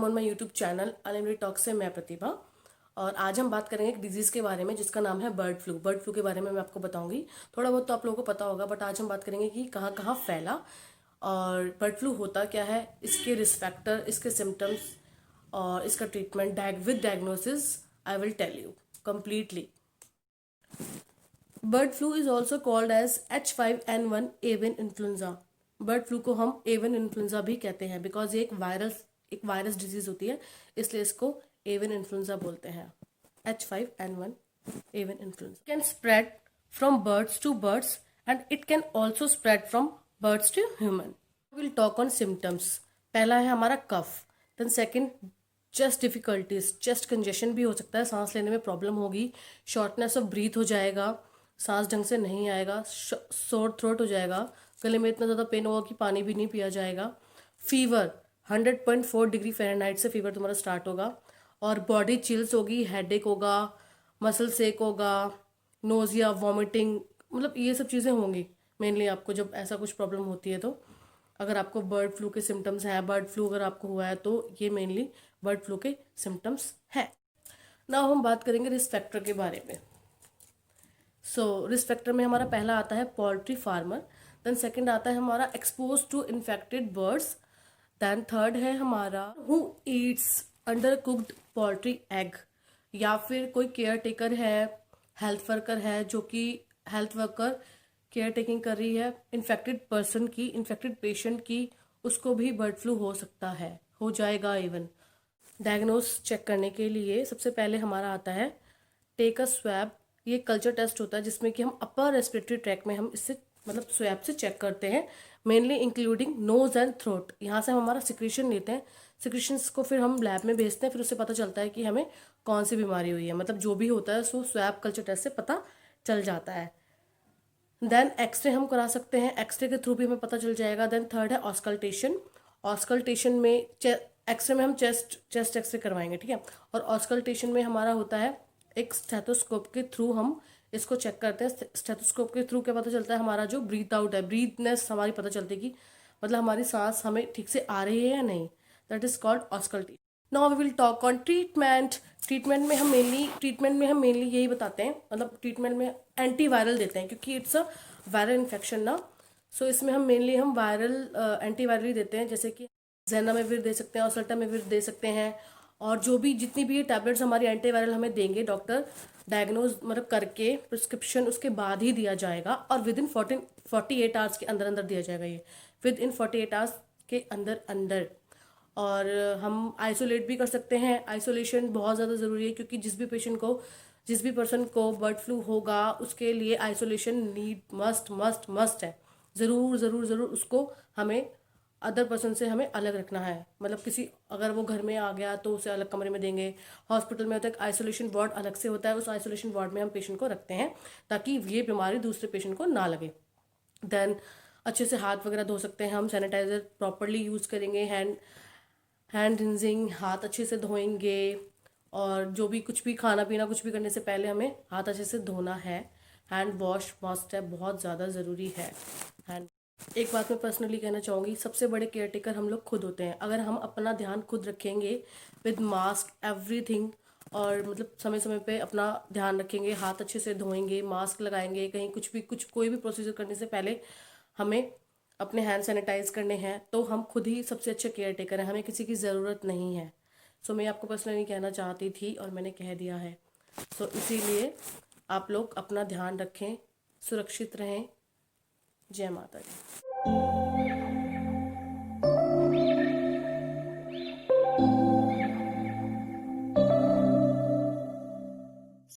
On my YouTube channel unlimited talk से मैं प्रतिभा। और आज हम बात करेंगे एक डिजीज़ के बारे में जिसका नाम है बर्ड फ्लू। बर्ड फ्लू के बारे में मैं आपको बताऊंगी। थोड़ा बहुत तो आप लोगों को पता होगा, बट आज हम बात करेंगे कि कहाँ कहाँ फैला और बर्ड फ्लू होता क्या है, इसके रिस्क फैक्टर, इसके सिम्टम्स और इसका treatment with diagnosis I will tell you completely. Bird flu is also called as H5N1 avian influenza. Bird flu को हम एवियन इन्फ्लुएंजा भी कहते हैं बिकॉज ये एक वायरस डिजीज होती है, इसलिए इसको एवियन इन्फ्लुएंजा बोलते हैं। H5N1 avian influenza can spread from birds to birds and it can also spread from birds to human. Will talk on symptoms. पहला है हमारा cough, then second chest difficulties, chest congestion भी हो सकता है, सांस लेने में प्रॉब्लम होगी, शॉर्टनेस ऑफ ब्रीथ हो जाएगा, सांस ढंग से नहीं आएगा, सोर थ्रोट हो जाएगा, गले में इतना ज़्यादा पेन होगा कि पानी भी नहीं पिया जाएगा, फीवर 100.4 डिग्री फ़ारेनहाइट से फीवर तुम्हारा स्टार्ट होगा, और बॉडी चिल्स होगी, हेडेक होगा, मसल सेक होगा, नोजिया, वॉमिटिंग, मतलब ये सब चीज़ें होंगी मेनली आपको जब ऐसा कुछ प्रॉब्लम होती है। तो अगर आपको बर्ड फ्लू के सिम्टम्स हैं, बर्ड फ्लू अगर आपको हुआ है तो ये मेनली बर्ड फ्लू के सिम्टम्स हैं। ना हम बात करेंगे रिस्क फैक्टर के बारे में। रिस्क फैक्टर में हमारा पहला आता है पोल्ट्री फार्मर, देन सेकंड आता है हमारा expose to infected birds, then third है हमारा who eats undercooked poultry egg, या फिर कोई केयर टेकर है, हेल्थ वर्कर है जो कि हेल्थ वर्कर केयर टेकिंग कर रही है इन्फेक्टेड पर्सन की, इन्फेक्टेड पेशेंट की, उसको भी बर्ड फ्लू हो सकता है, हो जाएगा इवन। डायग्नोस चेक करने के लिए सबसे पहले हमारा आता है टेक अ स्वैब। ये कल्चर टेस्ट होता है जिसमें कि हम अपर रेस्पिरेटरी ट्रैक में हम इससे मतलब स्वैब से चेक करते हैं, mainly including nose and throat. यहाँ से हम हमारा सिक्रीशन लेते हैं, सिक्रीशंस को फिर हम लैब में भेजते हैं, फिर उससे पता चलता है कि हमें कौन सी बीमारी हुई है, मतलब जो भी होता है सो स्वैब कल्चर टेस्ट से पता चल जाता है। देन एक्सरे हम करा सकते हैं, एक्सरे के थ्रू भी हमें पता चल जाएगा। देन थर्ड है ऑस्कल्टेशन। ऑस्कल्टेशन में एक्सरे में हम चेस्ट एक्सरे करवाएंगे, ठीक है। और ऑस्कल्टेशन में हमारा होता है एक स्टेथोस्कोप के थ्रू हम इसको चेक करते हैं। स्टेथोस्कोप के थ्रू क्या पता चलता है, हमारा जो ब्रीथ आउट है, ब्रीथनेस हमारी पता चलती है कि मतलब हमारी सांस हमें ठीक से आ रही है या नहीं, that is called auscultation. Now we will talk on treatment. Treatment में हम मेनली यही बताते हैं, मतलब ट्रीटमेंट में एंटीवायरल देते हैं क्योंकि इट्स अ वायरल इन्फेक्शन ना। इसमें हम मेनली हम वायरल एंटीवायरल ही देते हैं, जैसे कि ज़ेनामेविर दे सकते हैं, ओसेल्टामेविर दे सकते हैं, और जो भी जितनी भी ये टैबलेट्स हमारी एंटीवायरल हमें देंगे डॉक्टर डायग्नोज मतलब करके प्रिस्क्रिप्शन उसके बाद ही दिया जाएगा, और विद इन 48 आवर्स के अंदर अंदर दिया जाएगा, ये विद इन 48 आवर्स के अंदर अंदर। और हम आइसोलेट भी कर सकते हैं। आइसोलेशन बहुत ज़्यादा ज़रूरी है क्योंकि जिस भी पर्सन को बर्ड फ्लू होगा उसके लिए आइसोलेशन नीड मस्ट है। ज़रूर ज़रूर ज़रूर उसको हमें अदर पर्सन से हमें अलग रखना है, मतलब अगर वो घर में आ गया तो उसे अलग कमरे में देंगे। हॉस्पिटल में होता है आइसोलेशन वार्ड अलग से होता है, उस आइसोलेशन वार्ड में हम पेशेंट को रखते हैं ताकि ये बीमारी दूसरे पेशेंट को ना लगे। देन अच्छे से हाथ वगैरह धो सकते हैं हम, सैनिटाइज़र प्रॉपरली यूज़ करेंगे, हैंड रिंजिंग, हाथ अच्छे से धोएंगे, और जो भी कुछ भी खाना पीना कुछ भी करने से पहले हमें हाथ अच्छे से धोना है। हैंड वॉश मस्ट है, बहुत ज़्यादा ज़रूरी है। एक बात मैं पर्सनली कहना चाहूँगी, सबसे बड़े केयर टेकर हम लोग खुद होते हैं। अगर हम अपना ध्यान खुद रखेंगे विद मास्क एवरीथिंग, और मतलब समय समय पे अपना ध्यान रखेंगे, हाथ अच्छे से धोएंगे, मास्क लगाएंगे, कहीं कोई भी प्रोसीजर करने से पहले हमें अपने हैंड सैनिटाइज करने हैं, तो हम खुद ही सबसे अच्छे केयर टेकर हैं, हमें किसी की ज़रूरत नहीं है। मैं आपको पर्सनली कहना चाहती थी और मैंने कह दिया है। इसीलिए आप लोग अपना ध्यान रखें, सुरक्षित रहें। जय माता दी।